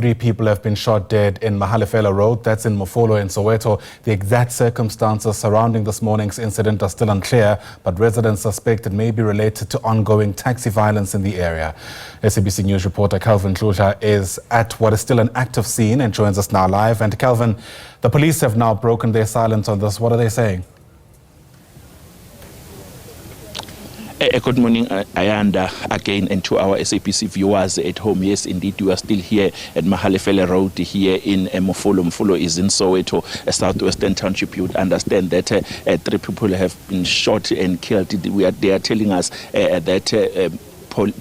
3 people have been shot dead in Mahalefele Road, that's in Mofolo in Soweto. The exact circumstances surrounding this morning's incident are still unclear, but residents suspect it may be related to ongoing taxi violence in the area. SABC News reporter Dludla is at what is still an active scene and joins us now live. And Calvin, the police have now broken their silence on this. What are they saying? Good morning, Ayanda, again, and to our SABC viewers at home. Yes, indeed, we are still here at Mahalefele Road here in Mofolo. Mofolo is in Soweto, a southwestern township. You would understand that 3 people have been shot and killed. They are telling us that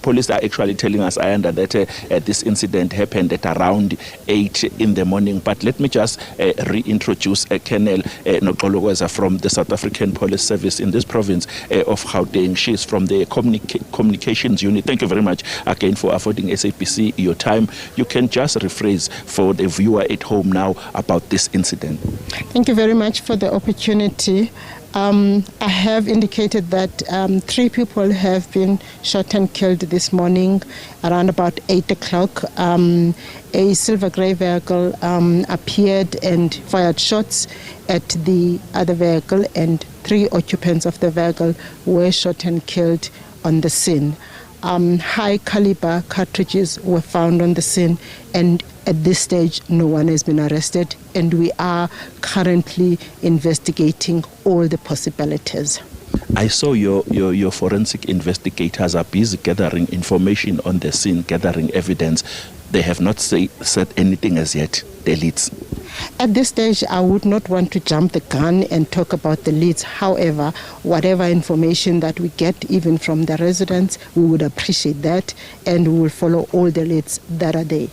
police are actually telling us, Ayanda, that this incident happened at around 8 in the morning. But let me just reintroduce Colonel Nokolo from the South African Police Service in this province of Gauteng. She's from the communications unit. Thank you very much again for affording SABC your time. You can just rephrase for the viewer at home now about this incident. Thank you very much for the opportunity. I have indicated that 3 people have been shot and killed this morning around about 8 o'clock. A silver grey vehicle appeared and fired shots at the other vehicle, and 3 occupants of the vehicle were shot and killed on the scene. High calibre cartridges were found on the scene, and at this stage no one has been arrested, and we are currently investigating all the possibilities. I saw your forensic investigators are busy gathering information on the scene, gathering evidence. They have not said anything as yet, the leads. At this stage, I would not want to jump the gun and talk about the leads. However, whatever information that we get, even from the residents, we would appreciate that, and we will follow all the leads that are there.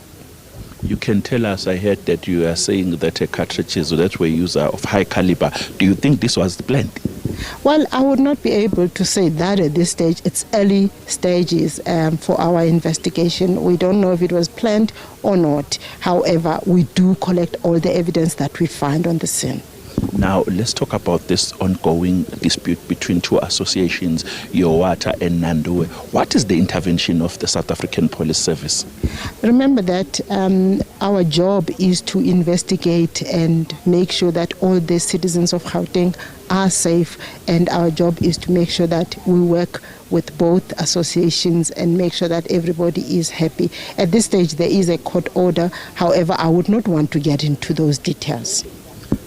You can tell us, I heard that you are saying that cartridges that were used are of high caliber. Do you think this was planned? Well, I would not be able to say that at this stage. It's early stages for our investigation. We don't know if it was planned or not. However, we do collect all the evidence that we find on the scene. Now, let's talk about this ongoing dispute between 2 associations, Yowata and Nandue. What is the intervention of the South African Police Service? Remember that our job is to investigate and make sure that all the citizens of Gauteng are safe, and our job is to make sure that we work with both associations and make sure that everybody is happy. At this stage, there is a court order. However, I would not want to get into those details.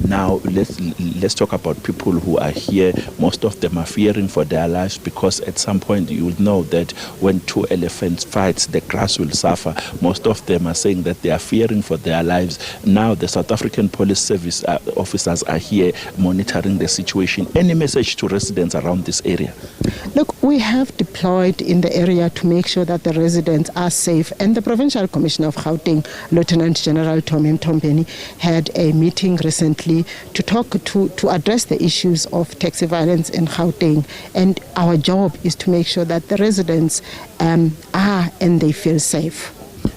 Now, let's talk about people who are here. Most of them are fearing for their lives, because at some point you will know that when 2 elephants fight, the grass will suffer. Most of them are saying that they are fearing for their lives. Now, the South African Police Service officers are here monitoring the situation. Any message to residents around this area? Look, we have deployed in the area to make sure that the residents are safe, and the Provincial Commissioner of Gauteng, Lieutenant General Tommy Mtombeni, had a meeting recently to address the issues of taxi violence in Gauteng, and our job is to make sure that the residents are and they feel safe.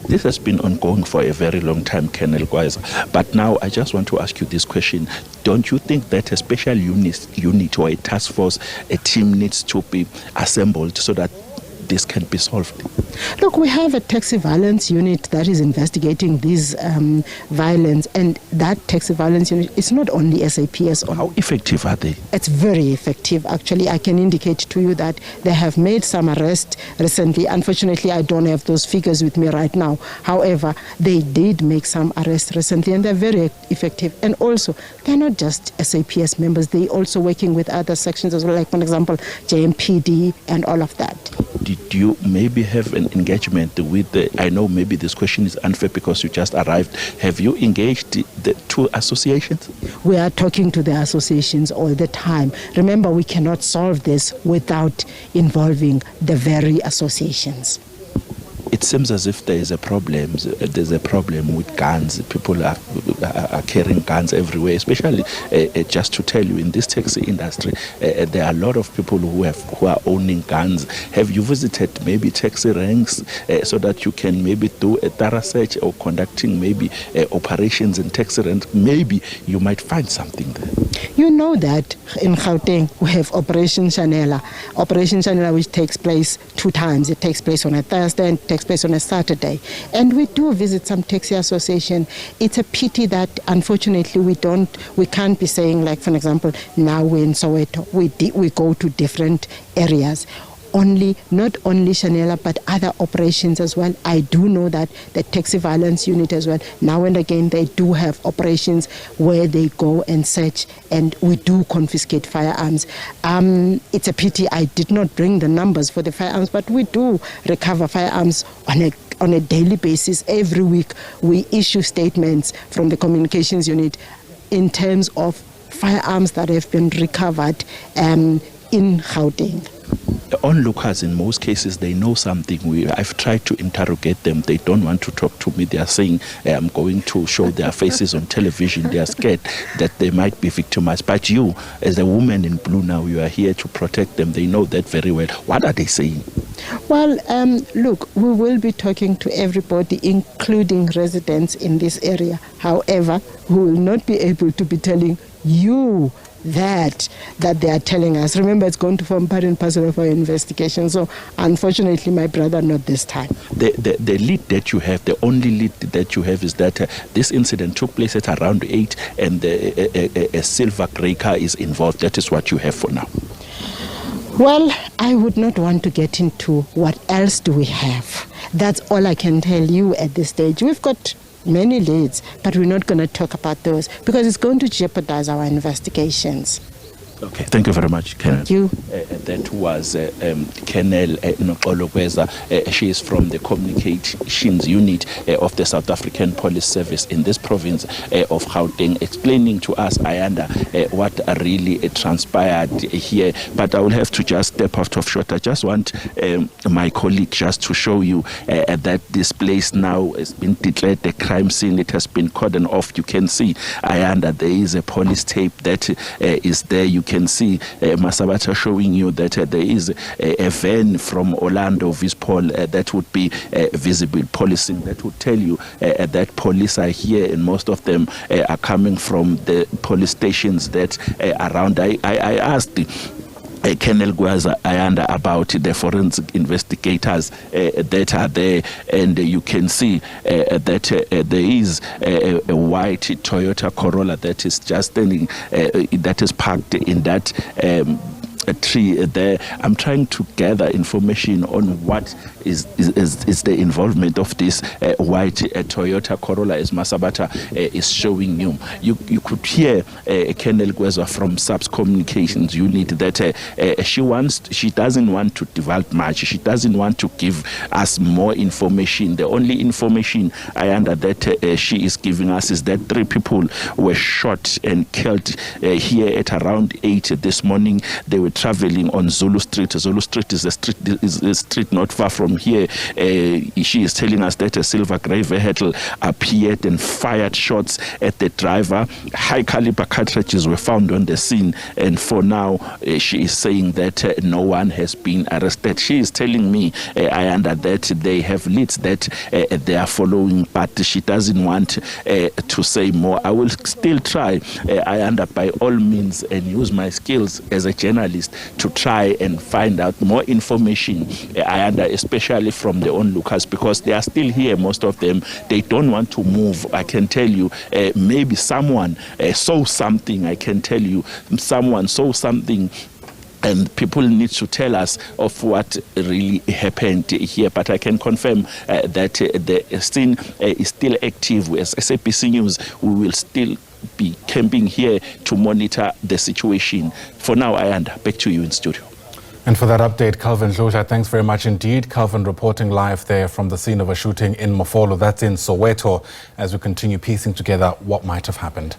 This has been ongoing for a very long time, Colonel Gwaiza. But now I just want to ask you this question. Don't you think that a special unit or a task force, a team needs to be assembled so that this can be solved? Look, we have a taxi violence unit that is investigating this violence, and that taxi violence unit is not only SAPS. How effective are they? It's very effective, actually. I can indicate to you that they have made some arrests recently. Unfortunately, I don't have those figures with me right now. However, they did make some arrests recently, and they're very effective. And also, they're not just SAPS members. They're also working with other sections as well, like, for example, JMPD and all of that. Did you maybe have an engagement with I know maybe this question is unfair because you just arrived. Have you engaged the 2 associations? We are talking to the associations all the time. Remember, we cannot solve this without involving the very associations. It seems as if there is a problem. There's a problem with guns. People are carrying guns everywhere, especially just to tell you, in this taxi industry, there are a lot of people who are owning guns. Have you visited maybe taxi ranks so that you can maybe do a thorough search or conducting maybe operations in taxi ranks? Maybe you might find something there. You know that in Gauteng we have Operation Chanela, which takes place 2 times. It takes place on a Thursday and takes takes place on a Saturday. And we do visit some taxi association. It's a pity that unfortunately we can't be saying, like, for example, now we're in Soweto. We go to different areas. Not only Chanela, but other operations as well. I do know that the taxi violence unit as well, now and again, they do have operations where they go and search, and we do confiscate firearms. It's a pity I did not bring the numbers for the firearms, but we do recover firearms on a daily basis. Every week we issue statements from the communications unit in terms of firearms that have been recovered in Gauteng. Onlookers, in most cases, they know something. I've tried to interrogate them. They don't want to talk to me. They are saying, I'm going to show their faces on television. They are scared that they might be victimized. But you, as a woman in blue now, you are here to protect them. They know that very well. What are they saying? Well, look, we will be talking to everybody, including residents in this area. However, we will not be able to be telling you that they are telling us. Remember, it's going to form part and parcel of our investigation. So, unfortunately, my brother, not this time. The lead that you have, the only lead that you have, is that this incident took place at around 8, and a silver grey car is involved. That is what you have for now. Well, I would not want to get into what else do we have. That's all I can tell you at this stage. We've got many leads, but we're not going to talk about those because it's going to jeopardize our investigations. Okay, thank you very much, Colonel. Thank you. That was Colonel Mofolo Shooting. She is from the communications unit of the South African Police Service in this province of Gauteng, explaining to us, Ayanda, what really transpired here. But I will have to just step out of short. I just want my colleague just to show you that this place now has been declared a crime scene. It has been cordoned off. You can see, Ayanda, there is a police tape that is there. You can see Masabata showing you that there is a van from Orlando Vispol that would be visible policing, that would tell you that police are here, and most of them are coming from the police stations that around. I asked Colonel Gwaza Ayanda about the forensic investigators that are there, and you can see that there is a white Toyota Corolla that is just standing, that is parked in that tree there. I'm trying to gather information on what is the involvement of this white Toyota Corolla, as Masabata is showing you. You could hear Colonel Gweza from SABC Communications Unit that she doesn't want to divulge much. She doesn't want to give us more information. The only information that she is giving us is that 3 people were shot and killed here at around 8 this morning. They were traveling on Zulu Street. Zulu Street is a street not far from here. She is telling us that a silver grey vehicle appeared and fired shots at the driver. High caliber cartridges were found on the scene, and for now she is saying that no one has been arrested. She is telling me that they have leads that they are following, but she doesn't want to say more. I will still try by all means and use my skills as a journalist to try and find out more information, especially from the onlookers, because they are still here, most of them. They don't want to move. I can tell you, maybe someone saw something. I can tell you, someone saw something, and people need to tell us of what really happened here. But I can confirm that the scene is still active. As SABC News, we will still be camping here to monitor the situation. For now, Ayanda, back to you in studio. And for that update, Calvin Dludla, thanks very much indeed. Calvin reporting live there from the scene of a shooting in Mofolo, that's in Soweto, as we continue piecing together what might have happened.